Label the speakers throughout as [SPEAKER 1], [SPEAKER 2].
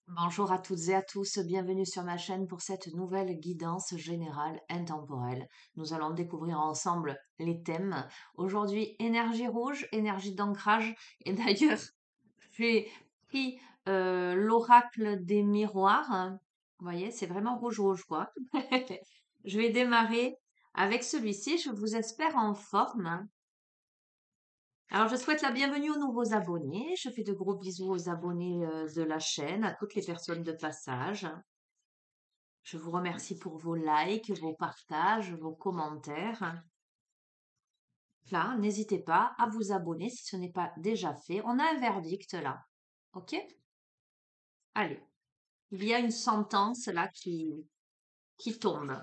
[SPEAKER 1] Bonjour à toutes et à tous, bienvenue sur ma chaîne pour cette nouvelle guidance générale intemporelle. Nous allons découvrir ensemble les thèmes. Aujourd'hui, énergie rouge, énergie d'ancrage. Et d'ailleurs, j'ai pris l'oracle des miroirs. Vous voyez, c'est vraiment rouge-rouge, quoi. Je vais démarrer avec celui-ci. Je vous espère en forme. Alors, je souhaite la bienvenue aux nouveaux abonnés. Je fais de gros bisous aux abonnés de la chaîne, à toutes les personnes de passage. Je vous remercie pour vos likes, vos partages, vos commentaires. Là, n'hésitez pas à vous abonner si ce n'est pas déjà fait. On a un verdict là. OK? Allez, il y a une sentence là qui tombe.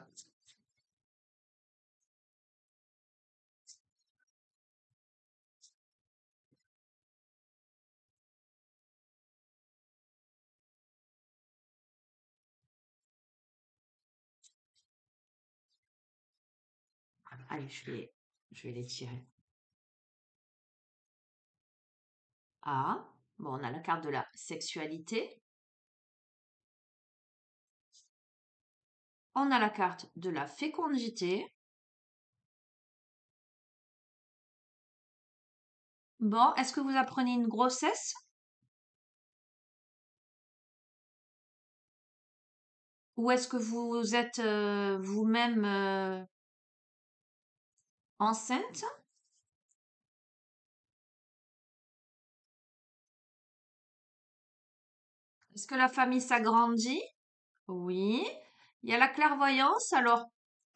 [SPEAKER 1] Allez, je vais les tirer. Ah, bon, on a la carte de la sexualité. On a la carte de la fécondité. Bon, est-ce que vous apprenez une grossesse? Ou est-ce que vous êtes vous-même enceinte? Est-ce que la famille s'agrandit? Oui. Il y a la clairvoyance, alors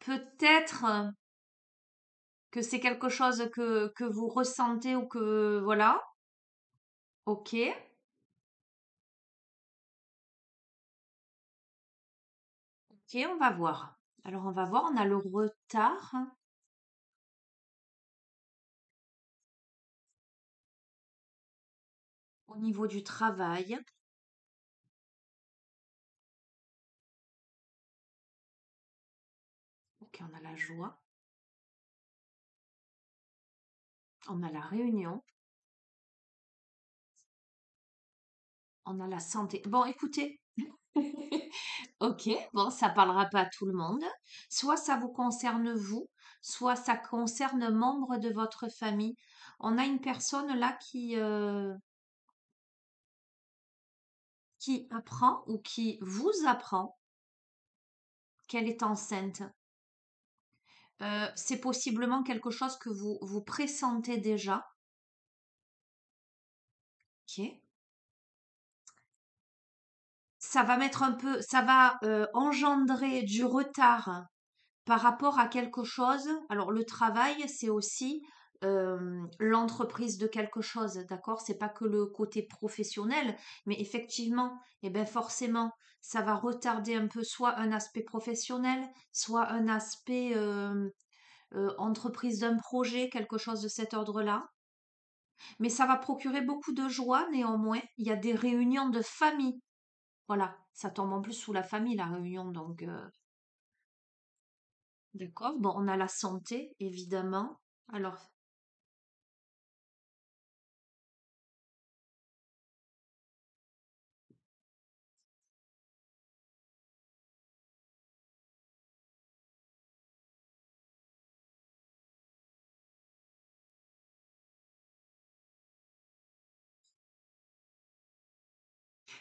[SPEAKER 1] peut-être que c'est quelque chose que vous ressentez ou que voilà. Ok. Ok, on va voir. Alors on va voir, on a le retard au niveau du travail. Ok, on a la joie. On a la réunion. On a la santé. Bon, écoutez. Ok, bon, ça parlera pas à tout le monde. Soit ça vous concerne vous, soit ça concerne membre de votre famille. On a une personne là qui apprend ou qui vous apprend qu'elle est enceinte. C'est possiblement quelque chose que vous pressentez déjà. Ok. Ça va mettre un peu, ça va engendrer du retard par rapport à quelque chose. Alors le travail, c'est aussi l'entreprise de quelque chose, d'accord? C'est pas que le côté professionnel, mais effectivement, et ben forcément, ça va retarder un peu soit un aspect professionnel, soit un aspect entreprise d'un projet, quelque chose de cet ordre-là. Mais ça va procurer beaucoup de joie néanmoins. Il y a des réunions de famille. Voilà, ça tombe en plus sous la famille, la réunion, donc d'accord. Bon, on a la santé, évidemment. Alors,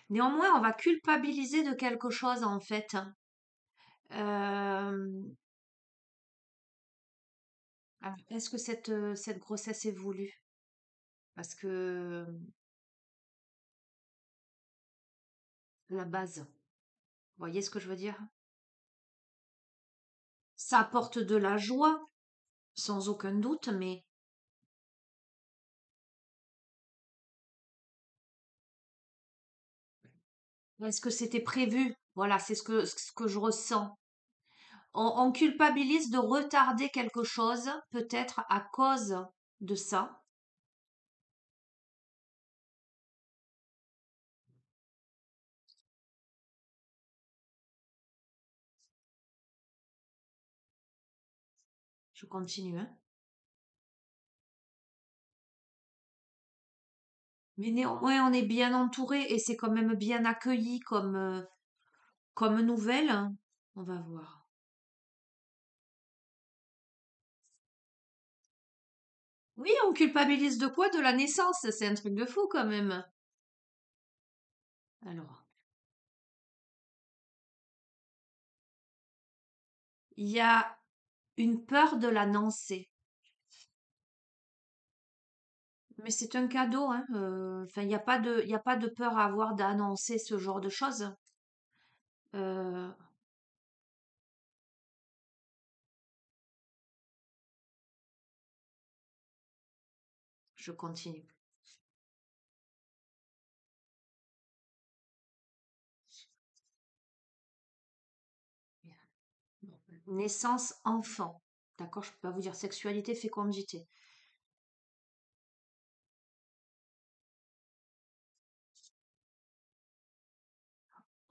[SPEAKER 1] néanmoins, on va culpabiliser de quelque chose, en fait. Alors, est-ce que cette grossesse est voulue? Parce que la base, vous voyez ce que je veux dire? Ça apporte de la joie, sans aucun doute, mais est-ce que c'était prévu? Voilà, c'est ce que je ressens. On culpabilise de retarder quelque chose, peut-être à cause de ça. Je continue, hein. Mais néanmoins, on est bien entouré et c'est quand même bien accueilli comme nouvelle, hein. On va voir. Oui, on culpabilise de quoi? De la naissance. C'est un truc de fou quand même. Alors, il y a une peur de la nausée. Mais c'est un cadeau, hein. Enfin, il y a pas de peur à avoir d'annoncer ce genre de choses. Euh, je continue. Naissance enfant. D'accord, je peux pas vous dire sexualité, fécondité.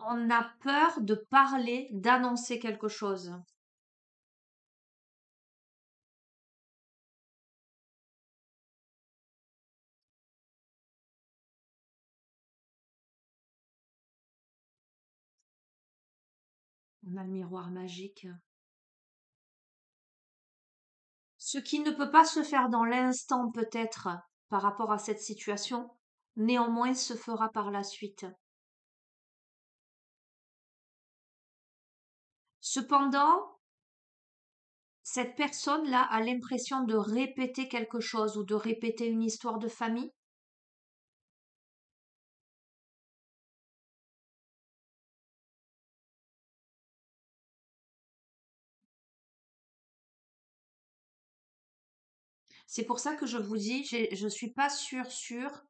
[SPEAKER 1] On a peur de parler, d'annoncer quelque chose. On a le miroir magique. Ce qui ne peut pas se faire dans l'instant peut-être par rapport à cette situation, néanmoins se fera par la suite. Cependant, cette personne-là a l'impression de répéter quelque chose ou de répéter une histoire de famille. C'est pour ça que je vous dis, je suis pas sûre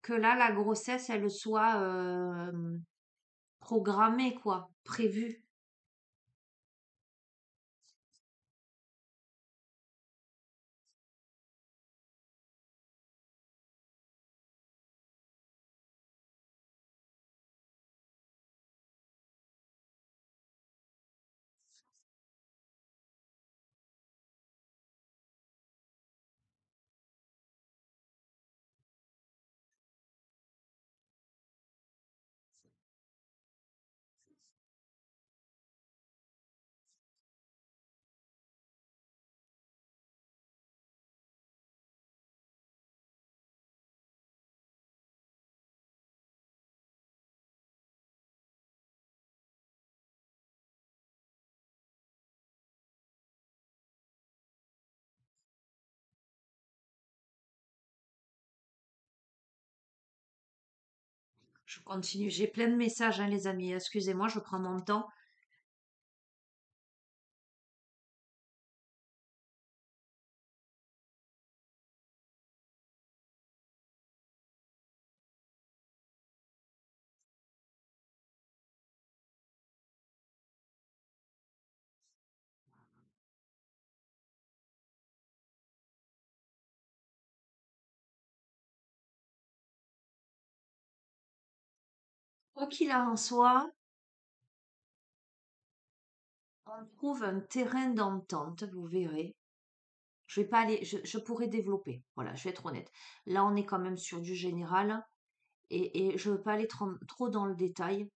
[SPEAKER 1] que là, la grossesse, elle soit programmée, quoi, prévue. Je continue. J'ai plein de messages, hein, les amis. Excusez-moi, je prends mon temps. Quoi qu'il en soit, on trouve un terrain d'entente, vous verrez. Je vais pas aller, je pourrais développer. Voilà, je vais être honnête. Là, on est quand même sur du général et je veux pas aller trop dans le détail.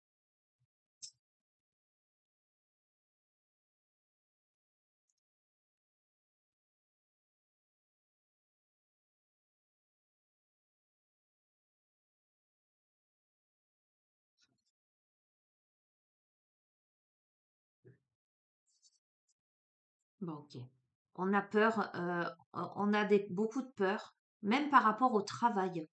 [SPEAKER 1] Bon, ok. On a peur, on a beaucoup de peur, même par rapport au travail.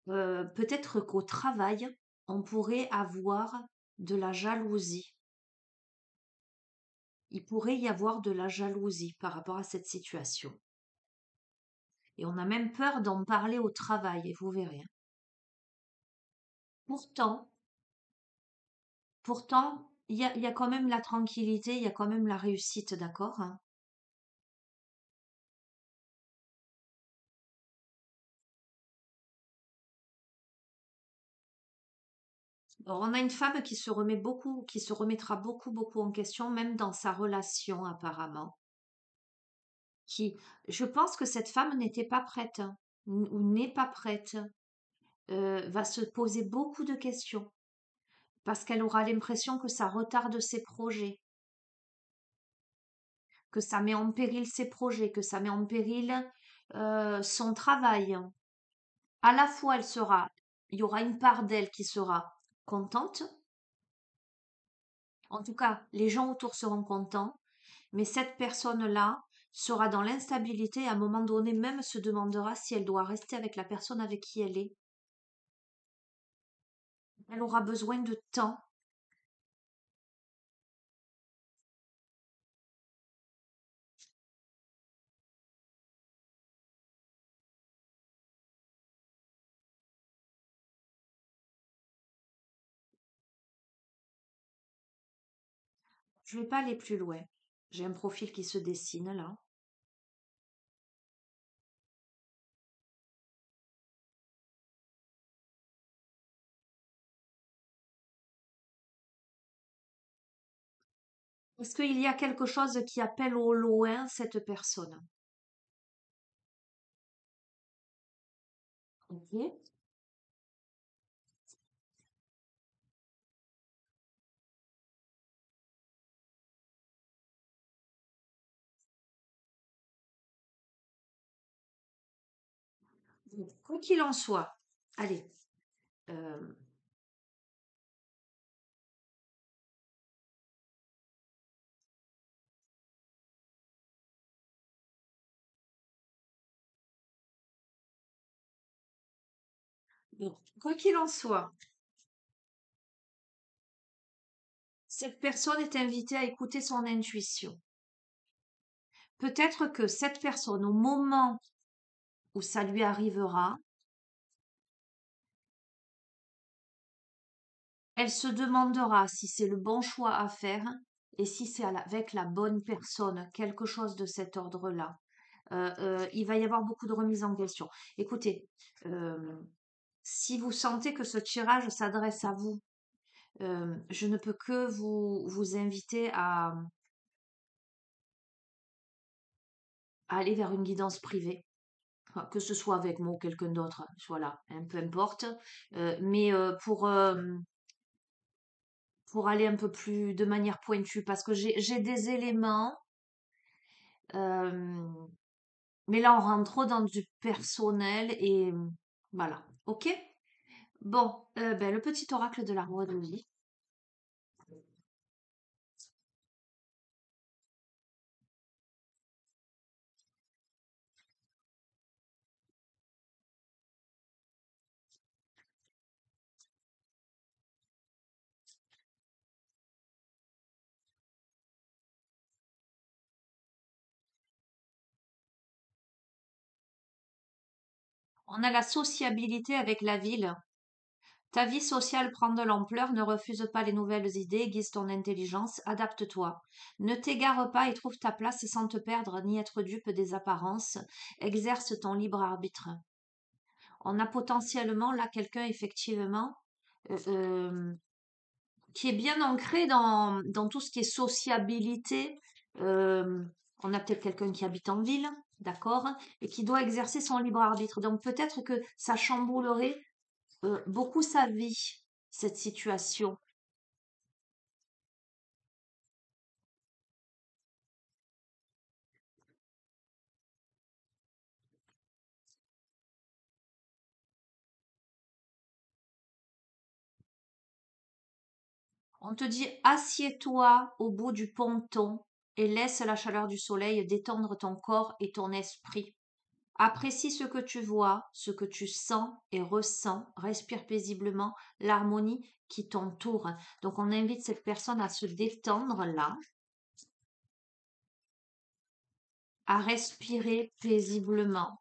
[SPEAKER 1] Peut-être qu'au travail, on pourrait avoir de la jalousie. Il pourrait y avoir de la jalousie par rapport à cette situation. Et on a même peur d'en parler au travail, et vous verrez, hein. Pourtant, pourtant, il y a quand même la tranquillité, il y a quand même la réussite, d'accord, hein. Alors, on a une femme qui se remet beaucoup, qui se remettra beaucoup en question, même dans sa relation, apparemment. Qui, je pense que cette femme n'était pas prête, hein. ou n'est pas prête, va se poser beaucoup de questions parce qu'elle aura l'impression que ça retarde ses projets, que ça met en péril ses projets, que ça met en péril son travail. À la fois, il y aura une part d'elle qui sera contente. En tout cas, les gens autour seront contents, mais cette personne-là sera dans l'instabilité et à un moment donné même se demandera si elle doit rester avec la personne avec qui elle est. Elle aura besoin de temps. Je vais pas aller plus loin. J'ai un profil qui se dessine là. Est-ce qu'il y a quelque chose qui appelle au loin cette personne? Ok. Donc, quoi qu'il en soit, allez, euh, bon, quoi qu'il en soit, cette personne est invitée à écouter son intuition. Peut-être que cette personne, au moment où ça lui arrivera, elle se demandera si c'est le bon choix à faire et si c'est avec la bonne personne, quelque chose de cet ordre-là. Il va y avoir beaucoup de remises en question. Écoutez, euh, si vous sentez que ce tirage s'adresse à vous, je ne peux que vous inviter à aller vers une guidance privée. Enfin, que ce soit avec moi ou quelqu'un d'autre, voilà, hein, peu importe. Mais pour aller un peu plus de manière pointue, parce que j'ai des éléments, euh, mais là on rentre trop dans du personnel et voilà, ok? Bon, ben, le petit oracle de l'arbre de vie. On a la sociabilité avec la ville. Ta vie sociale prend de l'ampleur, ne refuse pas les nouvelles idées, aiguise ton intelligence, adapte-toi. Ne t'égare pas et trouve ta place sans te perdre ni être dupe des apparences. Exerce ton libre arbitre. On a potentiellement là quelqu'un effectivement euh, euh, qui est bien ancré dans tout ce qui est sociabilité. Euh, on a peut-être quelqu'un qui habite en ville, d'accord, et qui doit exercer son libre arbitre. Donc peut-être que ça chamboulerait beaucoup sa vie, cette situation. On te dit assieds-toi au bout du ponton et laisse la chaleur du soleil détendre ton corps et ton esprit. Apprécie ce que tu vois, ce que tu sens et ressens. Respire paisiblement l'harmonie qui t'entoure. Donc on invite cette personne à se détendre là, à respirer paisiblement.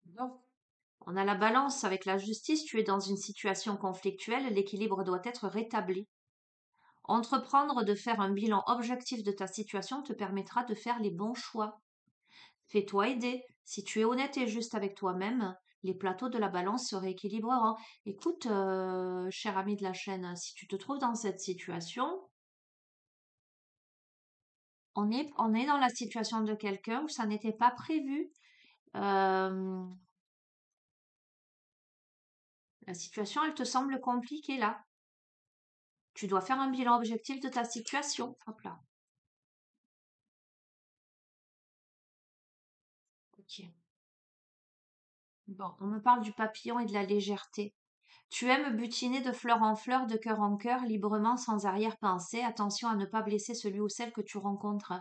[SPEAKER 1] Bon. On a la balance avec la justice. Tu es dans une situation conflictuelle. L'équilibre doit être rétabli. Entreprendre de faire un bilan objectif de ta situation te permettra de faire les bons choix. Fais-toi aider. Si tu es honnête et juste avec toi-même, les plateaux de la balance se rééquilibreront. Écoute, cher ami de la chaîne, si tu te trouves dans cette situation, on est dans la situation de quelqu'un où ça n'était pas prévu. Euh, la situation, elle te semble compliquée là. Tu dois faire un bilan objectif de ta situation. Hop là. Ok. Bon, on me parle du papillon et de la légèreté. Tu aimes butiner de fleur en fleur, de cœur en cœur, librement, sans arrière-pensée. Attention à ne pas blesser celui ou celle que tu rencontres.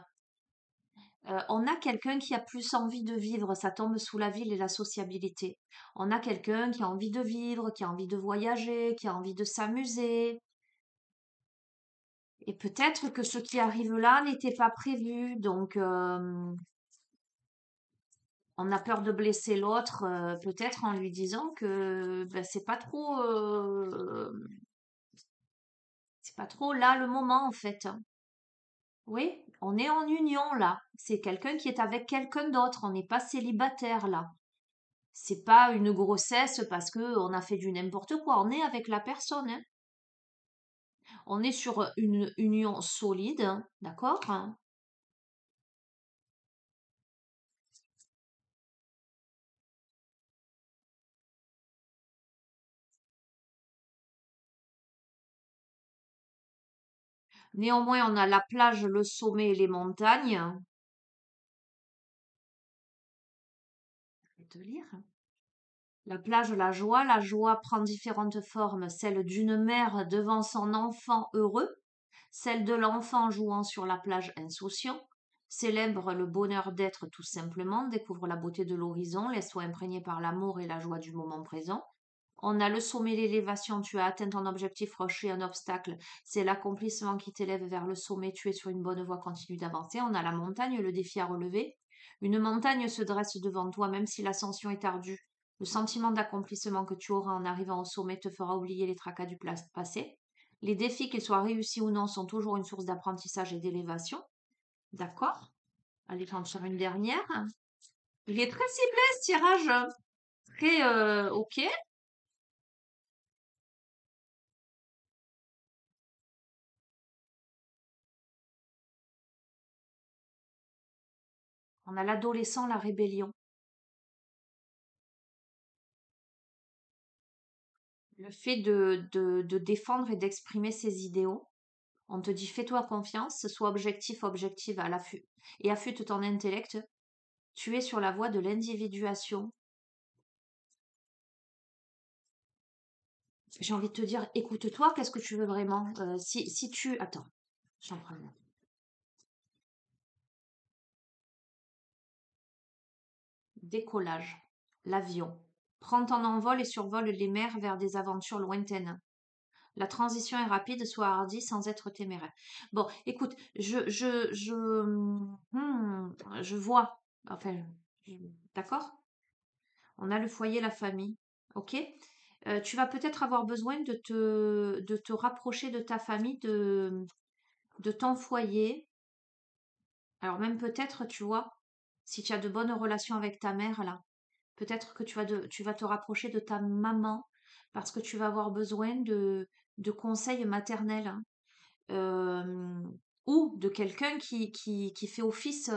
[SPEAKER 1] On a quelqu'un qui a plus envie de vivre, ça tombe sous la ville et la sociabilité. On a quelqu'un qui a envie de vivre, qui a envie de voyager, qui a envie de s'amuser. Et peut-être que ce qui arrive là n'était pas prévu, donc on a peur de blesser l'autre, peut-être en lui disant que ben, c'est pas trop là le moment en fait, hein. Oui, on est en union là. C'est quelqu'un qui est avec quelqu'un d'autre. On n'est pas célibataire là. C'est pas une grossesse parce que on a fait du n'importe quoi. On est avec la personne, hein. On est sur une union solide, hein, d'accord? Hein. Néanmoins, on a la plage, le sommet et les montagnes. Je vais te lire. La joie prend différentes formes, celle d'une mère devant son enfant heureux, celle de l'enfant jouant sur la plage insouciant, célèbre le bonheur d'être tout simplement, découvre la beauté de l'horizon, laisse-toi imprégner par l'amour et la joie du moment présent. On a le sommet, l'élévation, tu as atteint ton objectif, franchi un obstacle, c'est l'accomplissement qui t'élève vers le sommet, tu es sur une bonne voie, continue d'avancer. On a la montagne, le défi à relever. Une montagne se dresse devant toi, même si l'ascension est ardue. Le sentiment d'accomplissement que tu auras en arrivant au sommet te fera oublier les tracas du passé. Les défis, qu'ils soient réussis ou non, sont toujours une source d'apprentissage et d'élévation. D'accord? Allez, j'en faire une dernière. Il est très ciblé ce tirage. Très ok. On a l'adolescent, la rébellion. Le fait de défendre et d'exprimer ses idéaux. On te dit fais-toi confiance, sois objectif, objective à l'affût et affûte ton intellect. Tu es sur la voie de l'individuation. J'ai envie de te dire, écoute-toi, qu'est-ce que tu veux vraiment? Si tu... Attends, j'en prends une. Décollage. L'avion. Prends ton envol et survole les mers vers des aventures lointaines. La transition est rapide, sois hardi sans être téméraire. Bon, écoute, je vois. Enfin, je- d'accord? On a le foyer, la famille. Ok? Tu vas peut-être avoir besoin de te rapprocher de ta famille, de ton foyer. Alors même peut-être, tu vois, si tu as de bonnes relations avec ta mère, là, peut-être que tu vas te rapprocher de ta maman parce que tu vas avoir besoin de conseils maternels, hein. Euh, ou de quelqu'un qui fait office,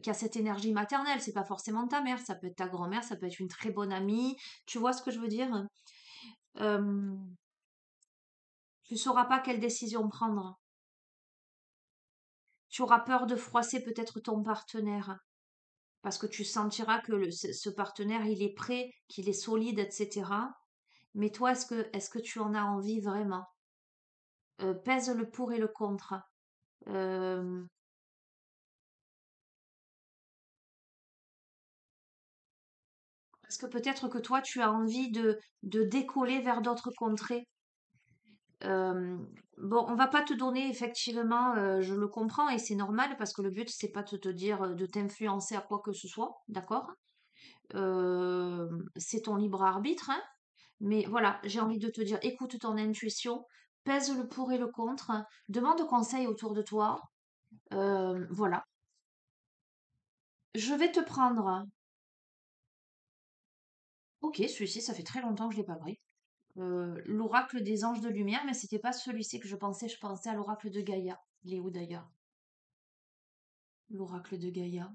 [SPEAKER 1] qui a cette énergie maternelle. C'est pas forcément ta mère, ça peut être ta grand-mère, ça peut être une très bonne amie. Tu vois ce que je veux dire? Euh, tu sauras pas quelle décision prendre. Tu auras peur de froisser peut-être ton partenaire parce que tu sentiras que ce partenaire, il est prêt, qu'il est solide, etc. Mais toi, est-ce que tu en as envie vraiment? Pèse le pour et le contre. Euh, Parce que peut-être que toi, tu as envie de décoller vers d'autres contrées. Euh, bon, on va pas te donner effectivement, je le comprends et c'est normal parce que le but c'est pas de te dire de t'influencer à quoi que ce soit, d'accord? C'est ton libre arbitre, hein. Mais voilà, j'ai envie de te dire, écoute ton intuition, pèse le pour et le contre, demande conseil autour de toi. Voilà, je vais te prendre Ok, celui-ci, ça fait très longtemps que je l'ai pas pris. L'oracle des anges de lumière, mais c'était pas celui-ci que je pensais. Je pensais à l'oracle de Gaïa. Il est où d'ailleurs? L'oracle de Gaïa.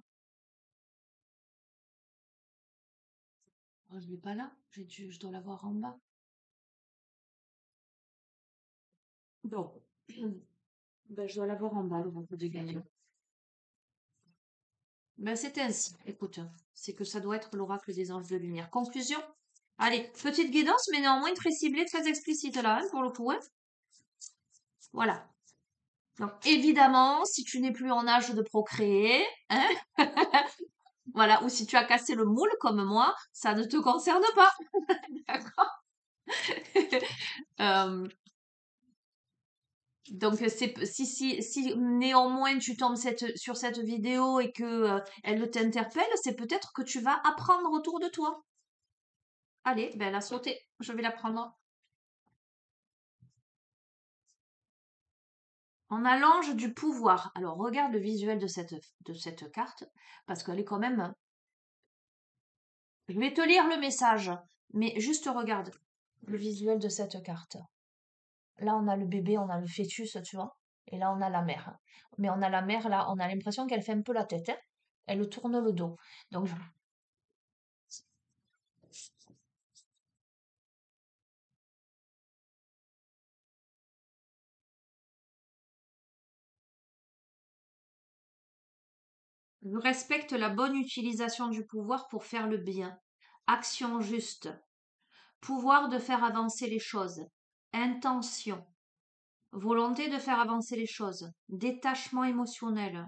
[SPEAKER 1] Oh, je l'ai pas là. Je dois l'avoir en bas. Bon. Ben, je dois l'avoir en bas, l'oracle de Gaïa. Ben, c'était ainsi. Écoute, c'est que ça doit être l'oracle des anges de lumière. Conclusion? Allez, petite guidance, mais néanmoins très ciblée, très explicite là, hein, pour le coup, hein. Voilà. Donc, évidemment, si tu n'es plus en âge de procréer, hein, voilà, ou si tu as cassé le moule comme moi, ça ne te concerne pas. D'accord. Euh, donc, si néanmoins tu tombes sur cette vidéo et que elle t'interpelle, c'est peut-être que tu vas apprendre autour de toi. Allez, ben la sauter, je vais la prendre. On a l'ange du pouvoir. Alors, regarde le visuel de cette carte, parce qu'elle est quand même. Je vais te lire le message, mais juste regarde le visuel de cette carte. Là, on a le bébé, on a le fœtus, tu vois. Et là, on a la mère. Mais on a la mère, là, on a l'impression qu'elle fait un peu la tête, hein. Elle tourne le dos. Donc, je respecte la bonne utilisation du pouvoir pour faire le bien. Action juste. Pouvoir de faire avancer les choses. Intention. Volonté de faire avancer les choses. Détachement émotionnel.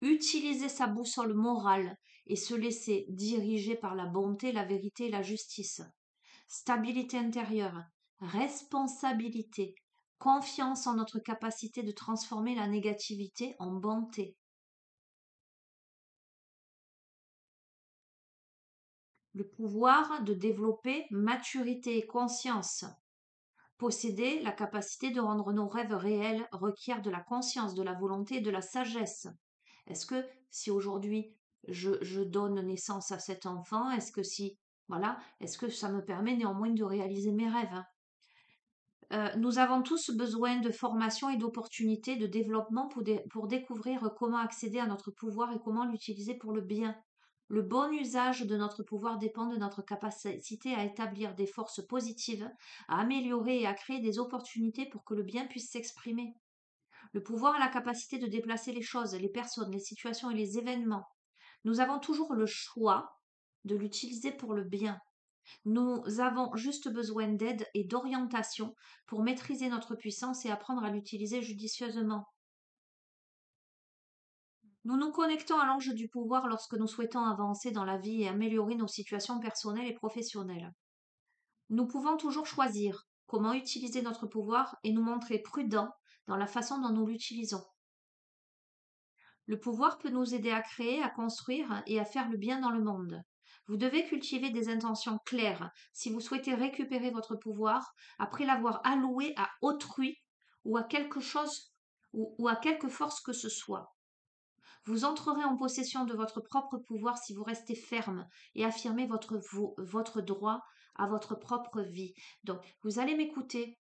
[SPEAKER 1] Utiliser sa boussole morale et se laisser diriger par la bonté, la vérité et la justice. Stabilité intérieure, responsabilité, confiance en notre capacité de transformer la négativité en bonté. Le pouvoir de développer maturité et conscience. Posséder la capacité de rendre nos rêves réels requiert de la conscience, de la volonté et de la sagesse. Est-ce que si aujourd'hui je donne naissance à cet enfant, voilà, est-ce que ça me permet néanmoins de réaliser mes rêves? Nous avons tous besoin de formation et d'opportunités de développement pour découvrir comment accéder à notre pouvoir et comment l'utiliser pour le bien. Le bon usage de notre pouvoir dépend de notre capacité à établir des forces positives, à améliorer et à créer des opportunités pour que le bien puisse s'exprimer. Le pouvoir a la capacité de déplacer les choses, les personnes, les situations et les événements. Nous avons toujours le choix de l'utiliser pour le bien. Nous avons juste besoin d'aide et d'orientation pour maîtriser notre puissance et apprendre à l'utiliser judicieusement. Nous nous connectons à l'ange du pouvoir lorsque nous souhaitons avancer dans la vie et améliorer nos situations personnelles et professionnelles. Nous pouvons toujours choisir comment utiliser notre pouvoir et nous montrer prudents dans la façon dont nous l'utilisons. Le pouvoir peut nous aider à créer, à construire et à faire le bien dans le monde. Vous devez cultiver des intentions claires si vous souhaitez récupérer votre pouvoir après l'avoir alloué à autrui ou à quelque chose ou à quelque force que ce soit. Vous entrerez en possession de votre propre pouvoir si vous restez ferme et affirmez votre droit à votre propre vie. Donc, vous allez m'écouter.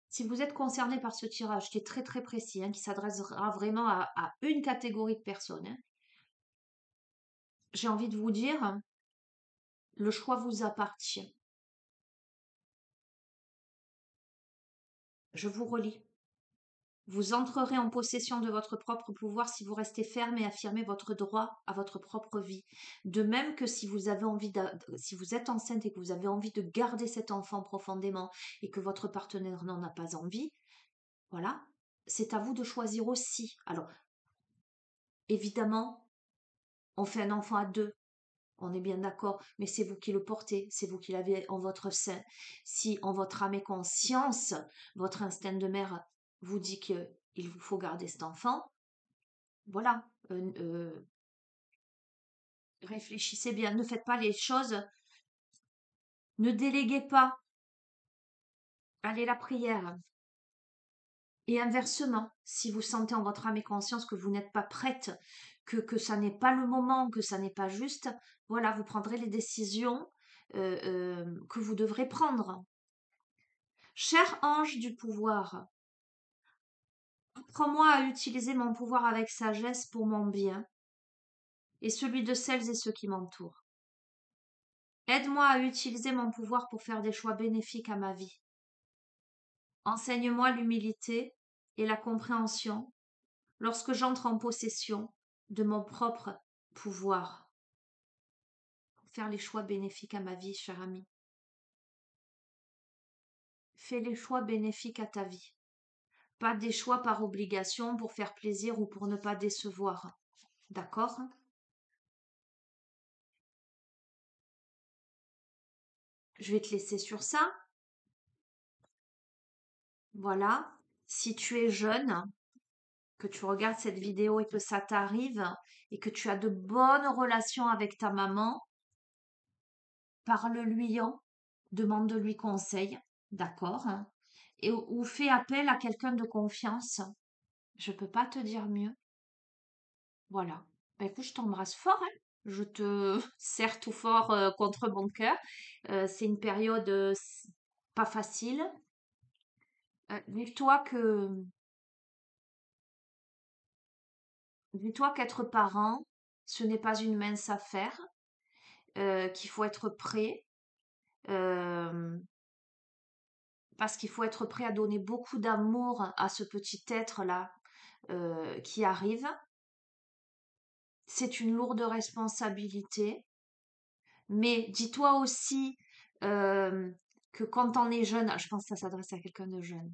[SPEAKER 1] Si vous êtes concerné par ce tirage qui est très très précis, hein, qui s'adressera vraiment à une catégorie de personnes, hein, j'ai envie de vous dire, le choix vous appartient. Je vous relis. Vous entrerez en possession de votre propre pouvoir si vous restez ferme et affirmez votre droit à votre propre vie. De même que si vous avez si vous êtes enceinte et que vous avez envie de garder cet enfant profondément et que votre partenaire n'en a pas envie, voilà, c'est à vous de choisir aussi. Alors, évidemment, on fait un enfant à deux. On est bien d'accord, mais c'est vous qui le portez, c'est vous qui l'avez en votre sein. Si en votre âme et conscience, votre instinct de mère vous dit qu'il vous faut garder cet enfant, voilà, réfléchissez bien, ne faites pas les choses, ne déléguez pas, allez la prière. Et inversement, si vous sentez en votre âme et conscience que vous n'êtes pas prête, que ça n'est pas le moment, que ça n'est pas juste, voilà, vous prendrez les décisions que vous devrez prendre. Cher ange du pouvoir, apprends-moi à utiliser mon pouvoir avec sagesse pour mon bien et celui de celles et ceux qui m'entourent. Aide-moi à utiliser mon pouvoir pour faire des choix bénéfiques à ma vie. Enseigne-moi l'humilité et la compréhension lorsque j'entre en possession de mon propre pouvoir pour faire les choix bénéfiques à ma vie, cher ami. Fais les choix bénéfiques à ta vie. Pas des choix par obligation pour faire plaisir ou pour ne pas décevoir. D'accord? Je vais te laisser sur ça. Voilà. Si tu es jeune, que tu regardes cette vidéo et que ça t'arrive et que tu as de bonnes relations avec ta maman, parle-lui en, demande-lui conseil, d'accord? Et ou fais appel à quelqu'un de confiance. Je peux pas te dire mieux. Voilà. Ben écoute, je t'embrasse fort, hein. Je te serre tout fort contre mon cœur. C'est une période pas facile. Dis-toi dis-toi qu'être parent, ce n'est pas une mince affaire, qu'il faut être prêt, euh, parce qu'il faut être prêt à donner beaucoup d'amour à ce petit être-là qui arrive. C'est une lourde responsabilité, mais dis-toi aussi euh, que quand on est jeune, je pense que ça s'adresse à quelqu'un de jeune,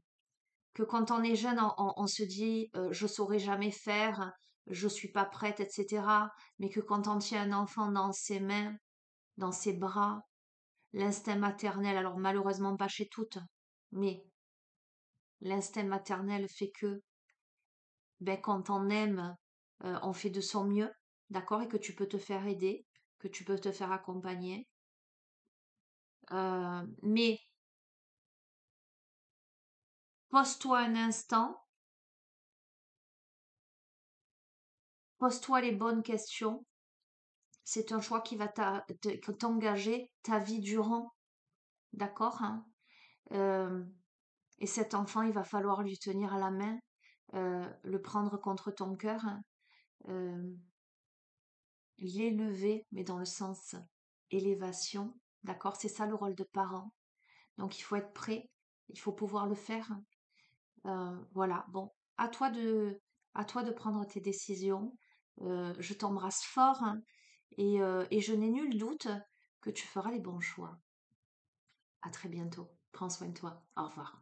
[SPEAKER 1] que quand on est jeune, on se dit je saurais jamais faire, je suis pas prête, etc. Mais que quand on tient un enfant dans ses mains, dans ses bras, l'instinct maternel, alors malheureusement pas chez toutes, mais l'instinct maternel fait que ben, quand on aime, on fait de son mieux, d'accord, et que tu peux te faire aider, que tu peux te faire accompagner. Mais pose-toi un instant, pose-toi les bonnes questions. C'est un choix qui va t'engager ta vie durant, d'accord, hein. Euh, et cet enfant, il va falloir lui tenir à la main, le prendre contre ton cœur, hein, euh, l'élever, mais dans le sens élévation, d'accord? C'est ça le rôle de parent. Donc il faut être prêt, il faut pouvoir le faire. Voilà, bon, à toi à toi de prendre tes décisions. Je t'embrasse fort, hein, et je n'ai nul doute que tu feras les bons choix. À très bientôt. Prends soin de toi. Au revoir.